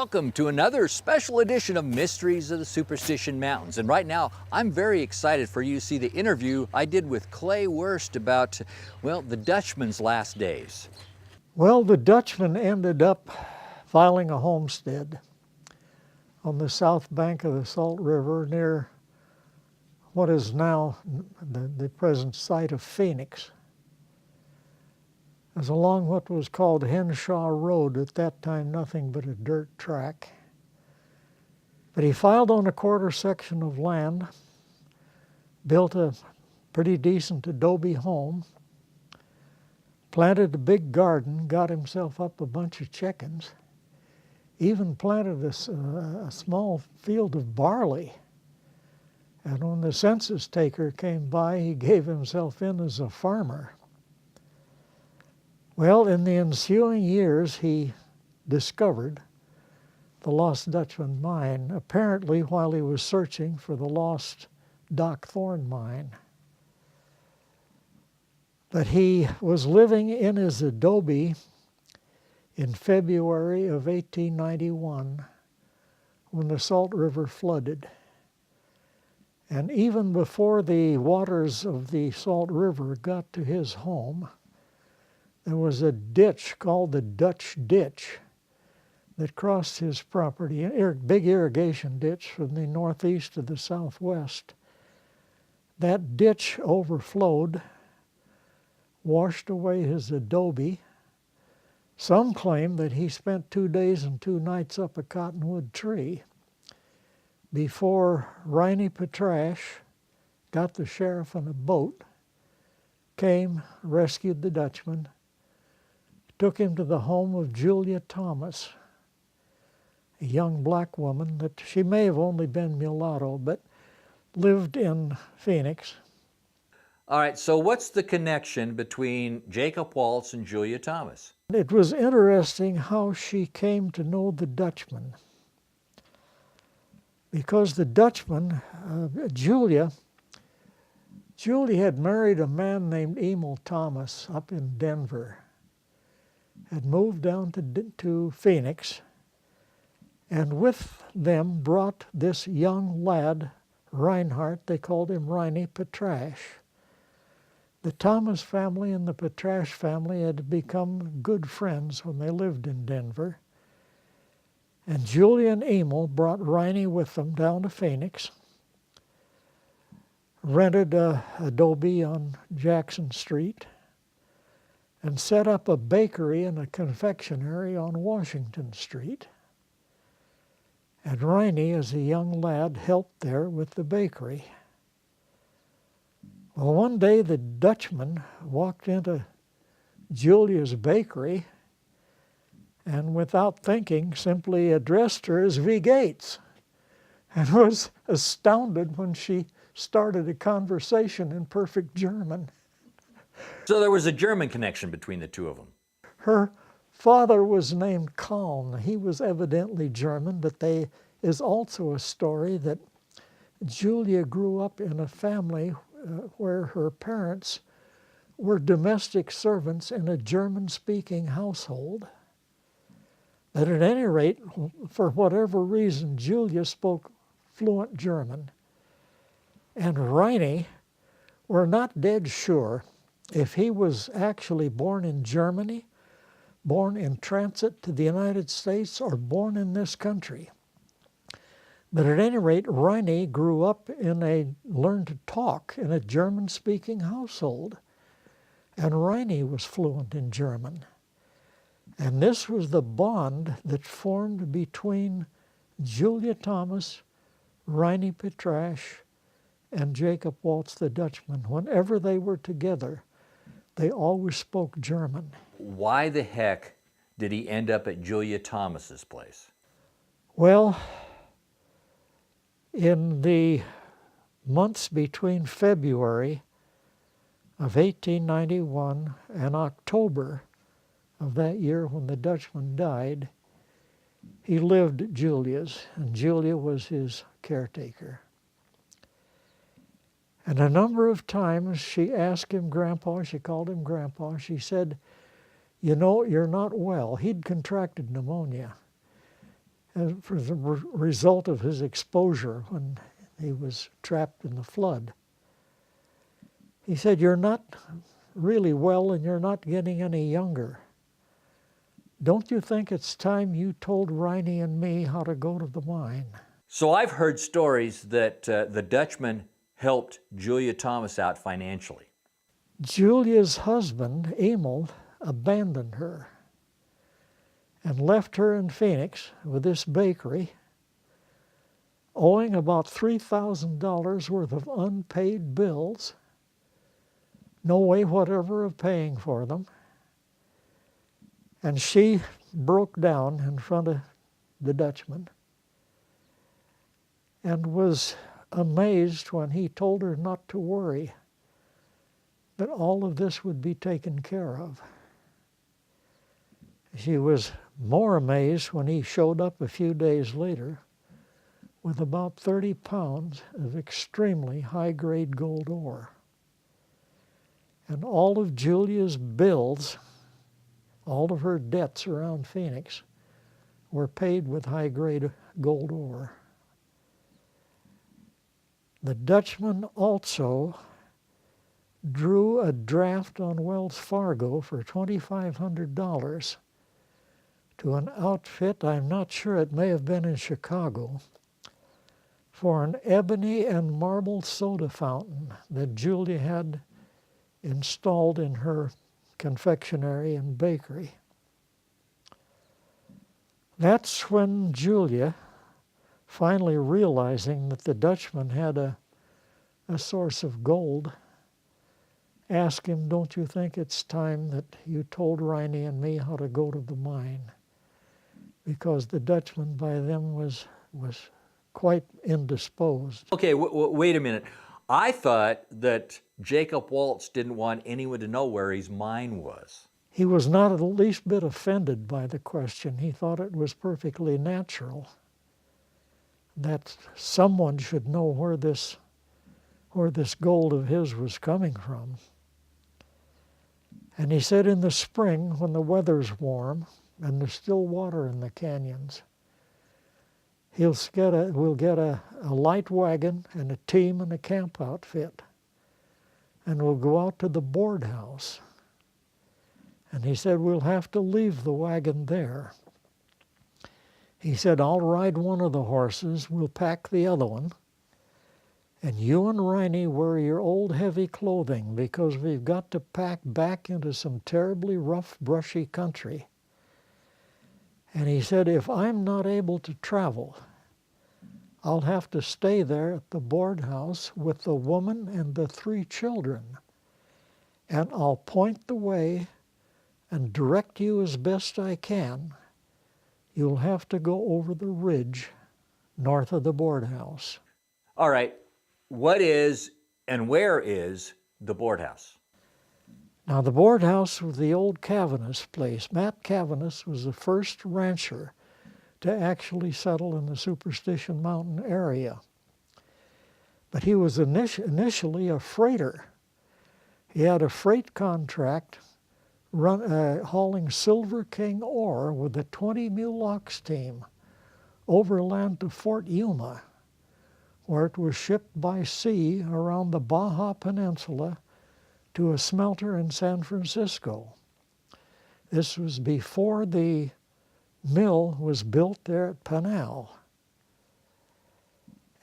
Welcome to another special edition of Mysteries of the Superstition Mountains. And right now, I'm very excited for you to see the interview I did with Clay Wurst about, well, the Dutchman's last days. Well, the Dutchman ended up filing a homestead on the south bank of the Salt River near what is now the present site of Phoenix. It was along what was called Henshaw Road, at that time nothing but a dirt track. But he filed on a quarter section of land, built a pretty decent adobe home, planted a big garden, got himself up a bunch of chickens, even planted a small field of barley. And when the census taker came by, he gave himself in as a farmer. Well, in the ensuing years, he discovered the lost Dutchman mine, apparently while he was searching for the lost Doc Thorne mine. But he was living in his adobe in February of 1891 when the Salt River flooded. And even before the waters of the Salt River got to his home, there was a ditch called the Dutch Ditch that crossed his property, a big irrigation ditch from the northeast to the southwest. That ditch overflowed, washed away his adobe. Some claim that he spent 2 days and 2 nights up a cottonwood tree before Riney Petrash got the sheriff in a boat, came, rescued the Dutchman, took him to the home of Julia Thomas, a young black woman that she may have only been mulatto, but lived in Phoenix. All right, so what's the connection between Jacob Waltz and Julia Thomas? It was interesting how she came to know the Dutchman, because the Dutchman, Julia had married a man named Emil Thomas up in Denver, had moved down to Phoenix, and with them brought this young lad, Reinhardt. They called him Riney Petrash. The Thomas family and the Petrash family had become good friends when they lived in Denver. And Julia and Emil brought Riney with them down to Phoenix, rented a adobe on Jackson Street, and set up a bakery and a confectionery on Washington Street. And Riney, as a young lad, helped there with the bakery. Well, one day the Dutchman walked into Julia's bakery and without thinking simply addressed her as V. Gates, and was astounded when she started a conversation in perfect German. So there was a German connection between the two of them. Her father was named Kalm. He was evidently German, but there is also a story that Julia grew up in a family where her parents were domestic servants in a German-speaking household. But at any rate, for whatever reason, Julia spoke fluent German. And Riney, we're not dead sure if he was actually born in Germany, born in transit to the United States, or born in this country. But at any rate, Riney grew up learned to talk in a German-speaking household. And Riney was fluent in German. And this was the bond that formed between Julia Thomas, Riney Petrash, and Jacob Waltz the Dutchman. Whenever they were together, they always spoke German. Why the heck did he end up at Julia Thomas's place? Well, in the months between February of 1891 and October of that year when the Dutchman died, he lived at Julia's, and Julia was his caretaker. And a number of times she asked him, Grandpa, she called him Grandpa, she said, you know, you're not well. He'd contracted pneumonia. for the result of his exposure when he was trapped in the flood. He said, "You're not really well and you're not getting any younger. Don't you think it's time you told Riney and me how to go to the mine?" So I've heard stories that the Dutchman helped Julia Thomas out financially. Julia's husband, Emil, abandoned her and left her in Phoenix with this bakery, owing about $3,000 worth of unpaid bills, no way whatever of paying for them. And she broke down in front of the Dutchman and was amazed when he told her not to worry, that all of this would be taken care of. She was more amazed when he showed up a few days later with about 30 pounds of extremely high-grade gold ore. And all of Julia's bills, all of her debts around Phoenix, were paid with high-grade gold ore. The Dutchman also drew a draft on Wells Fargo for $2,500 to an outfit, I'm not sure, it may have been in Chicago, for an ebony and marble soda fountain that Julia had installed in her confectionery and bakery. That's when Julia, finally realizing that the Dutchman had a source of gold, asked him, "Don't you think it's time that you told Riney and me how to go to the mine?" Because the Dutchman by then was quite indisposed. Okay, wait a minute. I thought that Jacob Waltz didn't want anyone to know where his mine was. He was not the least bit offended by the question. He thought it was perfectly natural that someone should know where this gold of his was coming from. And he said in the spring, when the weather's warm and there's still water in the canyons, we'll get a light wagon and a team and a camp outfit, and we'll go out to the board house. And he said, we'll have to leave the wagon there. He said, I'll ride one of the horses, we'll pack the other one, and you and Riney wear your old heavy clothing because we've got to pack back into some terribly rough, brushy country. And he said, if I'm not able to travel, I'll have to stay there at the board house with the woman and the 3 children. And I'll point the way and direct you as best I can. You'll have to go over the ridge north of the board house. All right, what is and where is the board house? Now, the board house was the old Cavanis place. Matt Cavanis was the first rancher to actually settle in the Superstition Mountain area. But he was initially a freighter. He had a freight contract hauling Silver King ore with a 20-mule ox team overland to Fort Yuma, where it was shipped by sea around the Baja Peninsula to a smelter in San Francisco. This was before the mill was built there at Pinal.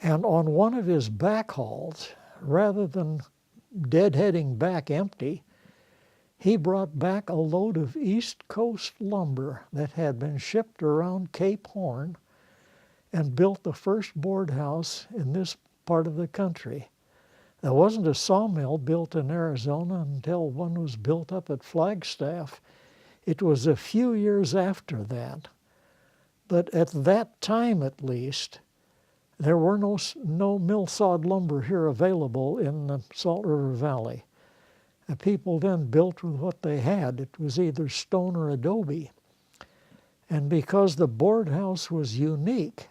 And on one of his back hauls, rather than deadheading back empty, he brought back a load of East Coast lumber that had been shipped around Cape Horn and built the first board house in this part of the country. There wasn't a sawmill built in Arizona until one was built up at Flagstaff. It was a few years after that. But at that time, at least, there were no mill-sawed lumber here available in the Salt River Valley. The people then built with what they had. It was either stone or adobe. And because the board house was unique,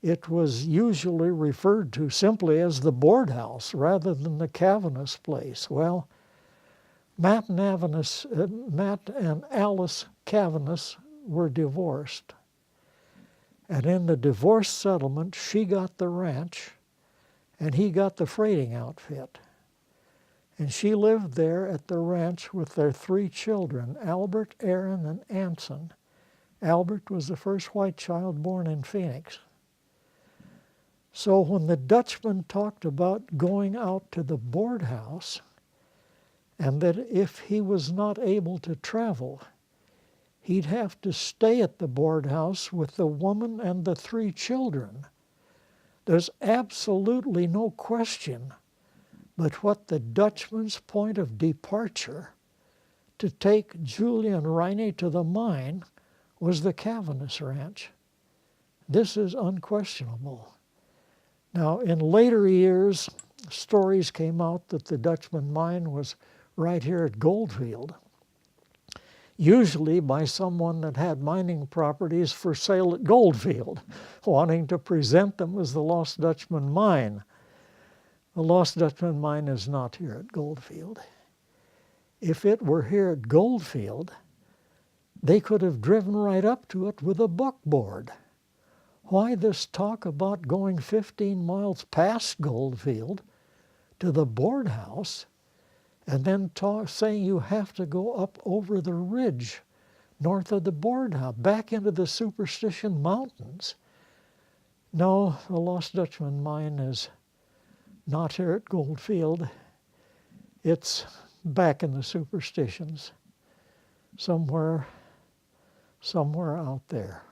it was usually referred to simply as the board house rather than the Cavanis place. Well, Matt and Alice Cavanis were divorced. And in the divorce settlement, she got the ranch and he got the freighting outfit. And she lived there at the ranch with their 3 children, Albert, Aaron, and Anson. Albert was the first white child born in Phoenix. So when the Dutchman talked about going out to the board house, and that if he was not able to travel, he'd have to stay at the board house with the woman and the 3 children, there's absolutely no question but what the Dutchman's point of departure to take Julia and Riney to the mine was the Cavanis Ranch. This is unquestionable. Now, in later years, stories came out that the Dutchman mine was right here at Goldfield, usually by someone that had mining properties for sale at Goldfield, wanting to present them as the Lost Dutchman mine. The Lost Dutchman mine is not here at Goldfield. If it were here at Goldfield, they could have driven right up to it with a buckboard. Why this talk about going 15 miles past Goldfield to the board house and then saying you have to go up over the ridge north of the board house, back into the Superstition Mountains? No, the Lost Dutchman mine is not here at Goldfield. It's back in the Superstitions, somewhere out there.